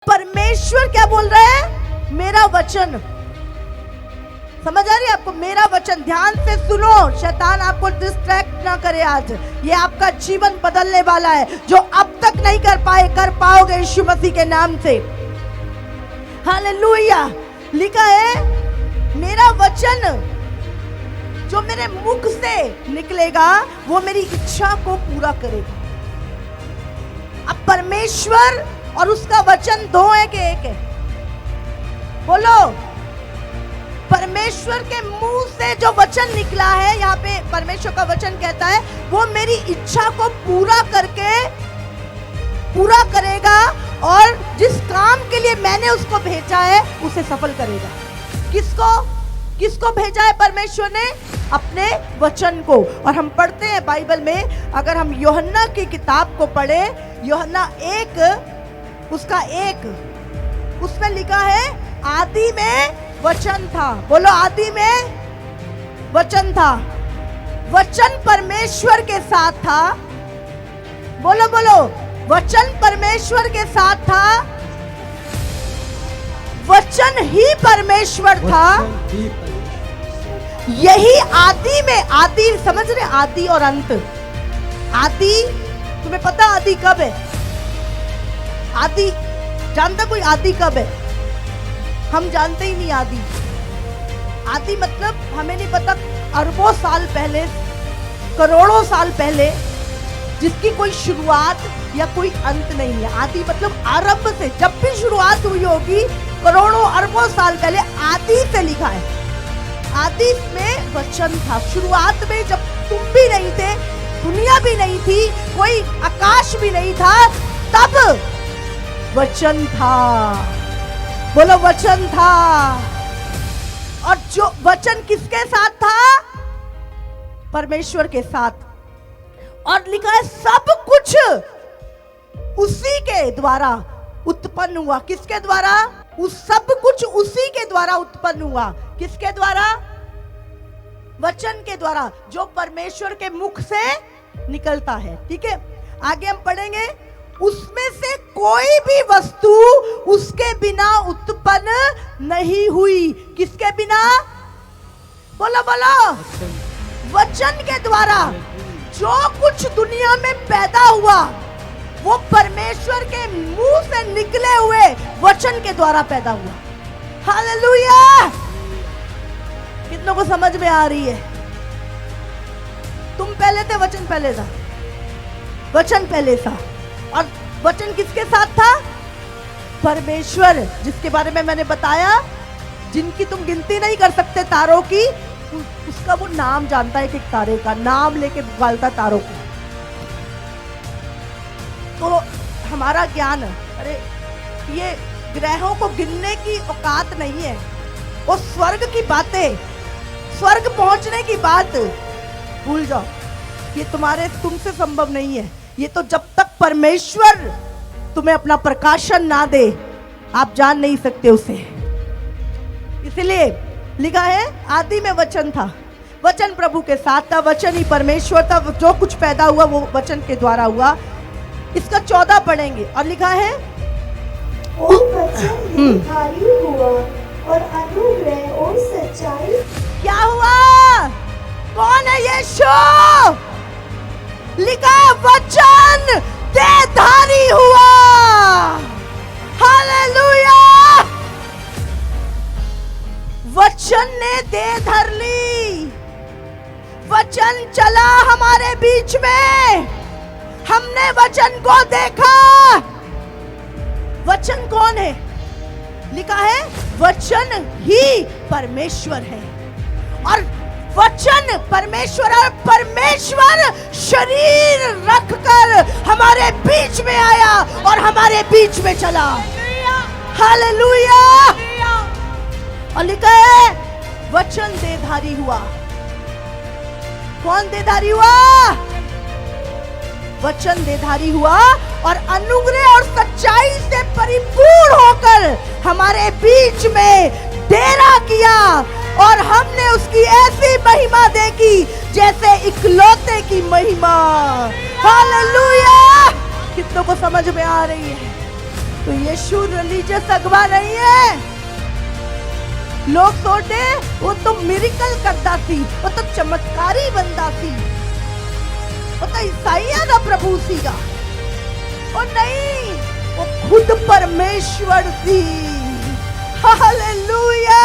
परमेश्वर क्या बोल रहा है? मेरा वचन। समझ आ रही है आपको? मेरा वचन। ध्यान से सुनो, शैतान आपको डिस्ट्रैक्ट ना करे। आज ये आपका जीवन बदलने वाला है। जो अब तक नहीं कर पाए, कर पाओगे यीशु मसीह के नाम से। हालेलुया। लिखा है मेरा वचन जो मेरे मुख से निकलेगा वो मेरी इच्छा को पूरा करेगा। अब परमेश्वर और उसका वचन दो है कि एक है? बोलो। परमेश्वर के मुंह से जो वचन निकला है, यहाँ पे परमेश्वर का वचन कहता है वो मेरी इच्छा को पूरा करेगा और जिस काम के लिए मैंने उसको भेजा है उसे सफल करेगा। किसको भेजा है परमेश्वर ने? अपने वचन को। और हम पढ़ते हैं बाइबल में, अगर हम यूहन्ना की किताब को पढ़े, यूहन्ना 1 उसका 1 उसमें लिखा है आदि में वचन था। बोलो, आदि में वचन था। वचन परमेश्वर के साथ था। बोलो बोलो, वचन परमेश्वर के साथ था। वचन ही परमेश्वर था। यही आदि में, आदि समझ रहे? आदि और अंत। आदि, तुम्हें पता आदि कब है? आदि जानता कोई? आदि कब है? हम जानते ही नहीं आदि। आदि मतलब हमें नहीं पता। अरबों साल पहले, करोड़ों साल पहले, जिसकी कोई शुरुआत या कोई अंत नहीं है। आदि मतलब आरंभ से, जब भी शुरुआत हुई होगी करोड़ों अरबों साल पहले, आदि से लिखा है। आदि में वचन था। शुरुआत में जब तुम भी नहीं थे, दुनिया भी नहीं थी, कोई आकाश भी नहीं था, तब वचन था। बोलो, वचन था। और जो वचन किसके साथ था? परमेश्वर के साथ। और लिखा है सब कुछ उसी के द्वारा उत्पन्न हुआ। किसके द्वारा? उस सब कुछ उसी के द्वारा उत्पन्न हुआ। किसके द्वारा? वचन के द्वारा, जो परमेश्वर के मुख से निकलता है। ठीक है, आगे हम पढ़ेंगे। उसमें से कोई भी वस्तु उसके बिना उत्पन्न नहीं हुई। किसके बिना? बोलो बोलो, वचन के द्वारा। जो कुछ दुनिया में पैदा हुआ वो परमेश्वर के मुंह से निकले हुए वचन के द्वारा पैदा हुआ। हालेलुया। कितनों को समझ में आ रही है? तुम पहले थे, वचन पहले था। वचन पहले था। और वचन किसके साथ था? परमेश्वर, जिसके बारे में मैंने बताया, जिनकी तुम गिनती नहीं कर सकते तारों की, उसका वो नाम जानता है। एक तारे का नाम लेके पुकारता तारों को। तो हमारा ज्ञान, अरे ये ग्रहों को गिनने की औकात नहीं है। वो स्वर्ग की बातें, स्वर्ग पहुंचने की बात भूल जाओ। ये तुमसे संभव नहीं है। ये तो जब तक परमेश्वर तुम्हें अपना प्रकाशन ना दे, आप जान नहीं सकते उसे। इसलिए लिखा है आदि में वचन था, वचन प्रभु के साथ था, वचन ही परमेश्वर था। जो कुछ पैदा हुआ वो वचन के द्वारा हुआ। इसका 14 पढ़ेंगे और लिखा है और वचन भारी हुआ और अनुग्रह और सच्चाई। क्या हुआ? कौन है यीशु? लिखा है वचन देहधारी हुआ। हालेलुया। वचन ने देह धर ली। वचन चला हमारे बीच में। हमने वचन को देखा। वचन कौन है? लिखा है वचन ही परमेश्वर है। और वचन परमेश्वर, और परमेश्वर शरीर रखकर हमारे बीच में आया और हमारे बीच में चला। हालेलुया। और लिखा है वचन देहधारी हुआ। कौन देहधारी हुआ? वचन देहधारी हुआ और अनुग्रह और सच्चाई से परिपूर्ण होकर हमारे बीच में डेरा किया। और हमने उसकी ऐसी महिमा देखी जैसे इकलौते की महिमा। हालेलुया। कितनों को समझ में आ रही है? तो यीशु रिलीजियस अगवा नहीं है। लोग सोचे वो तो मिरेकल करता सी, वो तो चमत्कारी बंदा सी, वो तो ईसाइया का प्रभु सीगा। और नहीं, वो खुद परमेश्वर सी। हालेलुया।